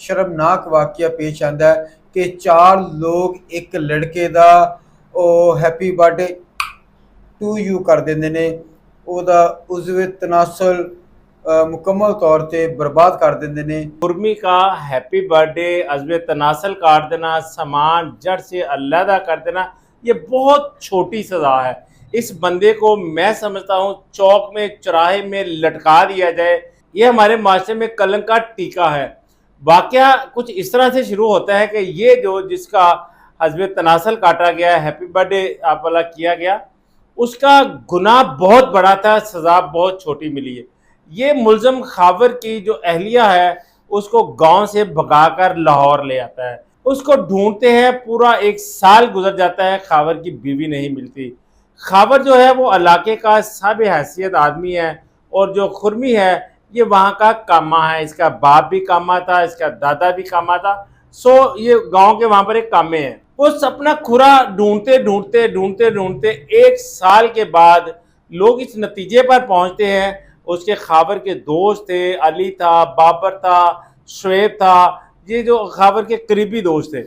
शर्मनाक वाकया पेश आंदा है कि 4 लोग एक लड़के दा हैप्पी बर्थडे टू यू कर देंदे ने, ओहदा उज़्वे तनासल मुकम्मल तौर पे बर्बाद कर देंदे ने। उर्मी का हैप्पी बर्थडे अज़्वे तनासल काट देना, सामान जड़ से अलहदा कर देना, ये बहुत छोटी सज़ा है। इस बंदे को मैं समझता हूँ चौक में चौराहे में लटका दिया जाए, ये हमारे माशरे में कलंक का टीका है। वाकया कुछ इस तरह से शुरू होता है कि ये जो जिसका हज़्वे तनासल काटा गया, हैप्पी बर्थडे आप वाला किया गया, उसका गुनाह बहुत बड़ा था, सज़ा बहुत छोटी मिली है। ये मुल्ज़म खावर की जो अहलिया है उसको गांव से भगाकर लाहौर ले आता है, उसको ढूंढते हैं, पूरा 1 साल गुजर जाता है, खावर की बीवी नहीं मिलती। खावर जो है वो इलाके का साब हैसियत आदमी है और जो खुरमी है ये वहाँ का कामा है, इसका बाप भी कामा था, इसका दादा भी कामा था। सो ये गांव के वहाँ पर एक कामे हैं। उस अपना खुरा ढूंढते ढूंढते ढूंढते ढूंढते 1 साल के बाद लोग इस नतीजे पर पहुंचते हैं, उसके खावर के दोस्त थे, अली था, बाबर था, शुएब था, ये जो खावर के करीबी दोस्त थे।